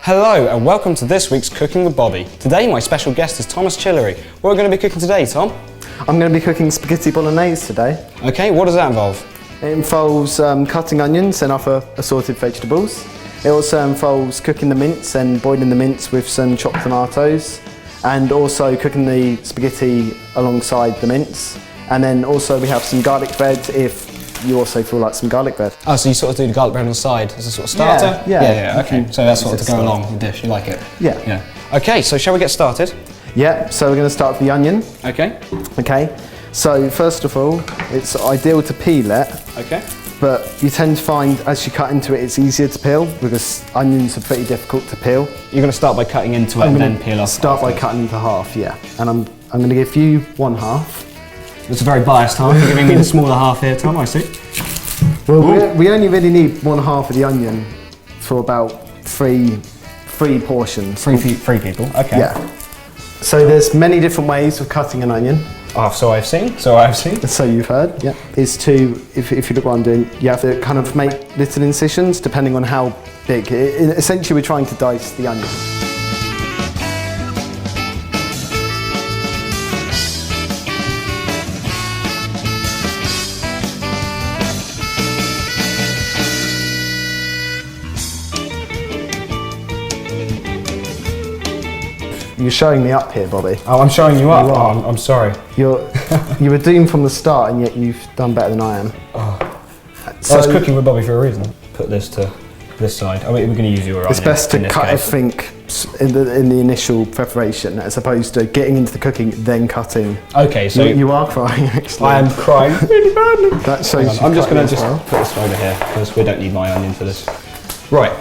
Hello and welcome to this week's Cooking with Bobby. Today my special guest is Thomas Chillery. What are we going to be cooking today, Tom? I'm going to be cooking spaghetti bolognese today. Okay, what does that involve? It involves cutting onions and other assorted vegetables. It also involves cooking the mince and boiling the mince with some chopped tomatoes, and also cooking the spaghetti alongside the mince. And then also we have some garlic bread if you also feel like some garlic bread. Oh, so you sort of do the garlic bread on the side as a sort of starter? Yeah. Okay, so that's sort of to go along with the dish, you like it? Yeah. Okay, so shall we get started? Yeah, so we're going to start with the onion. Okay. Okay, so first of all, it's ideal to peel it. Okay. But you tend to find as you cut into it, it's easier to peel because onions are pretty difficult to peel. You're going to start by cutting into it and then peel off? Start by cutting into half, yeah. And I'm going to give you one half. It's a very biased half. You're giving me the smaller half here, Tom, I see. Well, we only really need one half of the onion for about three portions. Three people, okay. Yeah. So there's many different ways of cutting an onion. Oh, so I've seen. So you've heard, yeah. Is to, if you look what I'm doing, you have to kind of make little incisions depending on how big. Essentially we're trying to dice the onion. You're showing me up here, Bobby. Oh, I'm showing you up. Oh, I'm sorry. You were doomed from the start, and yet you've done better than I am. Oh. So I was cooking with Bobby for a reason. Put this to this side. I mean, we're going to use your onion. It's best to cut everything in the initial preparation, as opposed to getting into the cooking then cutting. Okay, so you are crying. Actually, I am crying really badly. That shows. I'm just going to put this over here because we don't need my onion for this. Right.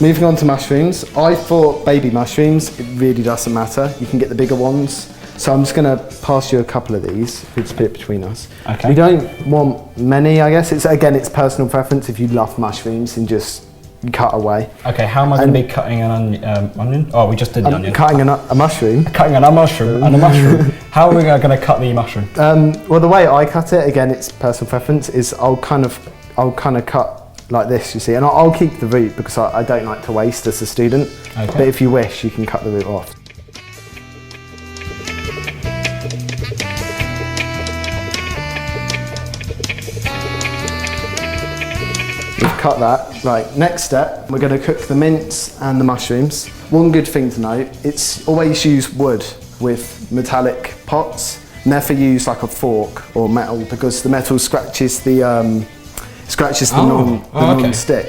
Moving on to mushrooms. I thought baby mushrooms, it really doesn't matter. You can get the bigger ones. So I'm just going to pass you a couple of these. We'll split between us. Okay. We don't want many, I guess. It's personal preference. If you love mushrooms, and just cut away. Okay, how am I going to be cutting an onion? Oh, we just did the onion. Cutting a mushroom. Cutting a mushroom and a mushroom. How are we going to cut the mushroom? Well, the way I cut it, again, it's personal preference, is I'll kind of cut like this, you see, and I'll keep the root because I don't like to waste as a student. Okay. But if you wish, you can cut the root off. We've cut that. Right, next step, we're going to cook the mince and the mushrooms. One good thing to note, it's always use wood with metallic pots. Never use like a fork or metal because the metal scratches the non-stick.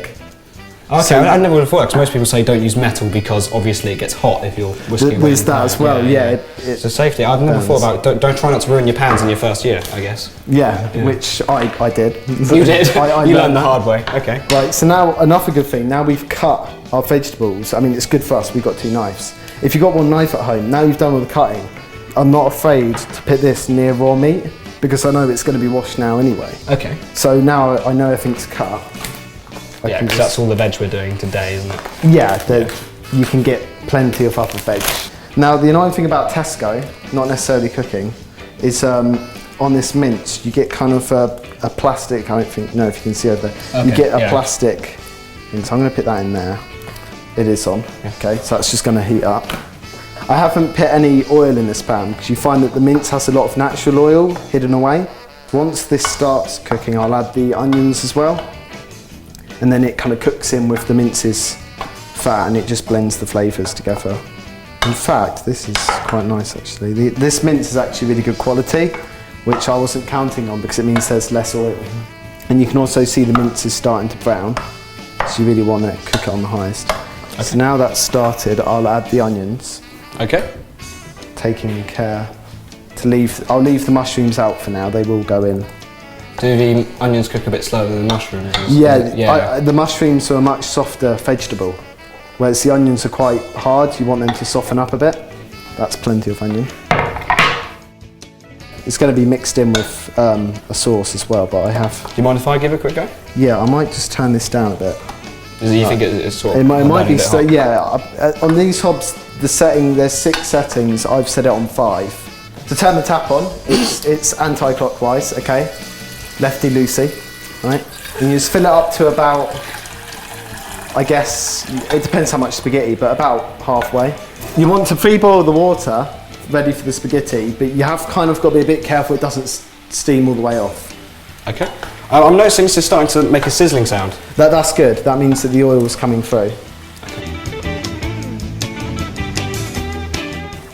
Okay, so, I never would have thought, because most people say don't use metal because obviously it gets hot if you're whisking. There's that as well, yeah. So safety, I've never thought about, don't try not to ruin your pans in your first year, I guess. Yeah. Which I did. You did? You learned the hard way, okay. Right, so now another good thing, now we've cut our vegetables, I mean it's good for us, we've got 2 knives. If you've got one knife at home, now you've done all the cutting, I'm not afraid to put this near raw meat, because I know it's going to be washed now anyway. Okay. So now I know everything's cut. Yeah, because that's all the veg we're doing today, isn't it? Yeah, you can get plenty of other veg. Now the annoying thing about Tesco, not necessarily cooking, is on this mince you get kind of a plastic, I don't know if you can see over there, you get a plastic thing, so I'm going to put that in there. It is on, okay, so that's just going to heat up. I haven't put any oil in this pan because you find that the mince has a lot of natural oil hidden away. Once this starts cooking, I'll add the onions as well. And then it kind of cooks in with the mince's fat and it just blends the flavours together. In fact, this is quite nice actually. This mince is actually really good quality, which I wasn't counting on because it means there's less oil. And you can also see the mince is starting to brown. So you really want to cook it on the highest. Okay. So now that's started, I'll add the onions. Okay. Taking care to I'll leave the mushrooms out for now, they will go in. Do the onions cook a bit slower than the mushrooms? Yeah, the mushrooms are a much softer vegetable, whereas the onions are quite hard, you want them to soften up a bit. That's plenty of onion. It's going to be mixed in with a sauce as well, but I have... Do you mind if I give it a quick go? Yeah, I might just turn this down a bit. Do you think it's sort of... It might be, yeah, on these hobs, there's 6 settings, I've set it on 5. To turn the tap on, it's anti-clockwise, okay? Lefty-loosey, right? And you just fill it up to about, I guess it depends how much spaghetti, but about halfway. You want to pre-boil the water ready for the spaghetti, but you have kind of got to be a bit careful it doesn't steam all the way off. Okay. I'm noticing this is starting to make a sizzling sound. That's good. That means that the oil is coming through.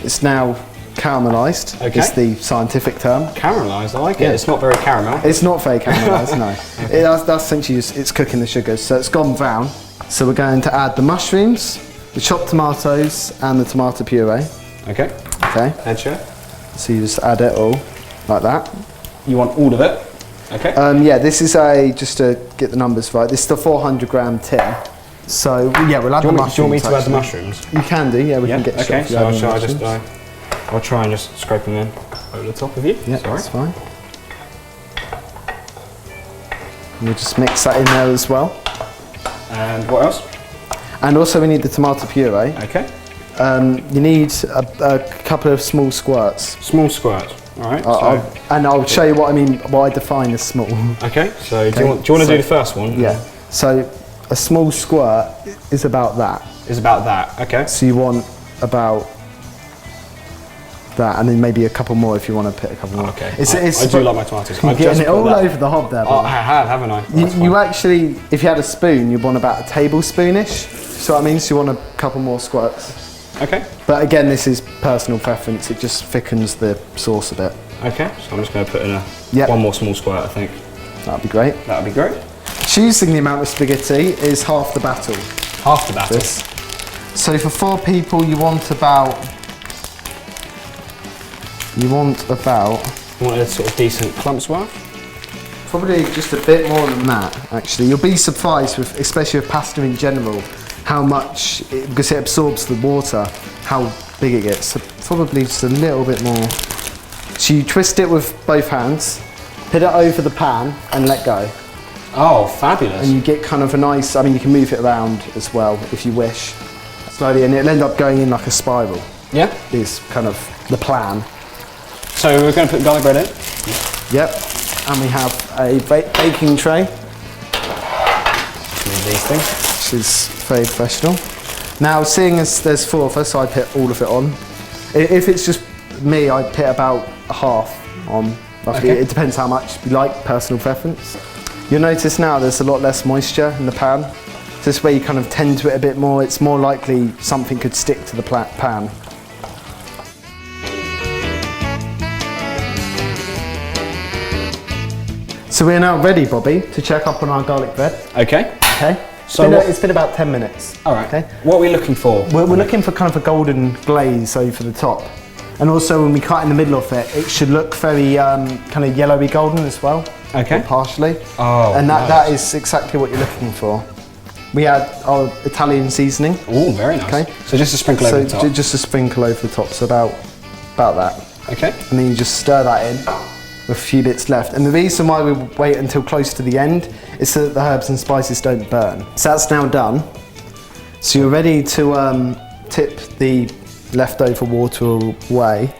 It's now caramelised. Okay. Is the scientific term. Caramelised, I like it. It's not very caramel. It's not very caramelised, no. That's essentially it's cooking the sugars. So it's gone brown. So we're going to add the mushrooms, the chopped tomatoes, and the tomato puree. Okay. Okay. Head chef. So you just add it all like that. You want all of it? Okay. Yeah, this is just to get the numbers right. This is the 400-gram tin. So yeah, we'll add the mushrooms. Do you want me to add the mushrooms? You can do. Yeah, we can get. Okay. So I'll try and just scrape them in over the top of you. Yeah, that's fine. We'll just mix that in there as well. And what else? And also we need the tomato puree. Okay. You need a couple of small squirts. Small squirts. All right. I'll show you what I mean. What I define as small. Okay. So do you want to do the first one? Yeah. So a small squirt is about that. Is about that. Okay. So you want about that, and then maybe a couple more if you want to put a couple more. Okay. I do like my tomatoes. You're getting it all over the hob there. Oh, I have, haven't I? You actually, if you had a spoon, you'd want about a tablespoonish. So what I mean, so you want a couple more squirts. Okay. But again, this is personal preference. It just thickens the sauce a bit. Okay. So I'm just going to put in one more small squirt, I think. That'd be great. That'd be great. Choosing the amount of spaghetti is half the battle. Half the battle. So for 4 people, you want about. You want a sort of decent clump's worth? Probably just a bit more than that, actually. You'll be surprised, especially with pasta in general, how much, because it absorbs the water, how big it gets. So probably just a little bit more. So you twist it with both hands, put it over the pan and let go. Oh, fabulous. And you get kind of a nice, you can move it around as well if you wish. Slowly, and it'll end up going in like a spiral. Yeah? Is kind of the plan. So we're going to put garlic bread in? Yep. And we have a baking tray. Need these things. Which is very professional. Now, seeing as there's 4 of us, I put all of it on. If it's just me, I put about half on. Roughly. Okay. It depends how much you like, personal preference. You'll notice now there's a lot less moisture in the pan. So this way you kind of tend to it a bit more. It's more likely something could stick to the pan. So we're now ready, Bobby, to check up on our garlic bread. Okay. Okay. So it's been about 10 minutes. All right. Okay. What are we looking for? We're looking for kind of a golden glaze over the top. And also when we cut in the middle of it, it should look very kind of yellowy golden as well. Okay. Or partially. Oh, and nice. that is exactly what you're looking for. We add our Italian seasoning. Oh, very nice. Okay. So just a sprinkle over the top? Just a sprinkle over the top, so about that. Okay. And then you just stir that in with a few bits left. And the reason why we wait until close to the end is so that the herbs and spices don't burn. So that's now done. So you're ready to tip the leftover water away.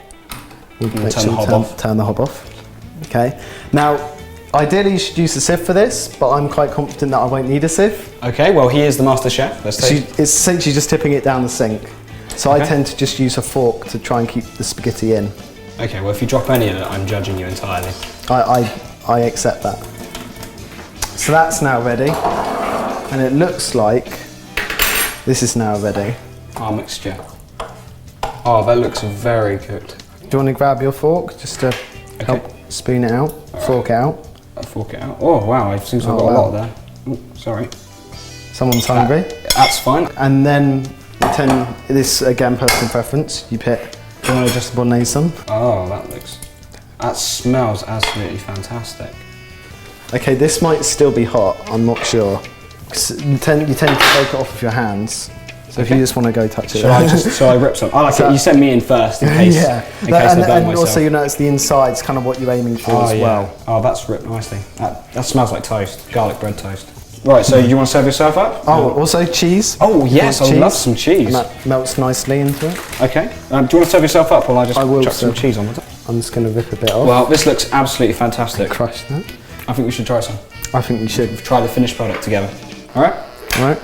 We'll turn the hob off. Okay. Now, ideally you should use a sieve for this, but I'm quite confident that I won't need a sieve. Okay, well he is the master chef. Let's take It's essentially just tipping it down the sink. So I tend to just use a fork to try and keep the spaghetti in. Okay, well if you drop any of it, I'm judging you entirely. I accept that. So that's now ready. And it looks like this is now ready. Our mixture. Oh, that looks very cooked. Do you want to grab your fork just to help spoon it out, fork it out? Fork it out. Oh wow, it seems like I've got a lot there. Ooh, sorry. Someone's hungry. That's fine. And then this again personal preference. You pick. Do you want to just bolognese some? Oh, that smells absolutely fantastic. Okay, this might still be hot. I'm not sure. You tend to take it off with your hands. So if you just want to go touch it. Shall I rip some? I like it. You sent me in first in case. Yeah. In case I burn myself. And also you notice the inside's kind of what you're aiming for as well. Oh, that's ripped nicely. That smells like toast. Garlic bread toast. Right, so you want to serve yourself up? Oh, also cheese. Oh yes, I love some cheese. And that melts nicely into it. Okay. Do you want to serve yourself up, or I just chuck some cheese on the top? I'm just going to rip a bit off. Well, this looks absolutely fantastic. Crush that. I think we should try some. I think we should. Try the finished product together. All right. All right.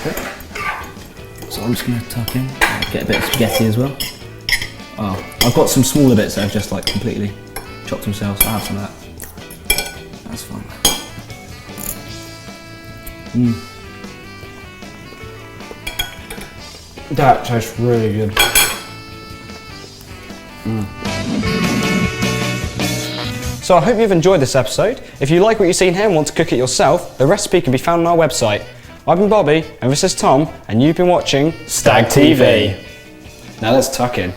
So I'm just going to tuck in, get a bit of spaghetti as well. Oh, I've got some smaller bits that have just like completely chopped themselves. I'll have some of that. That's fine. That tastes really good. So I hope you've enjoyed this episode. If you like what you've seen here and want to cook it yourself, the recipe can be found on our website. I've been Bobby, and this is Tom, and you've been watching StagTV. Now let's tuck in.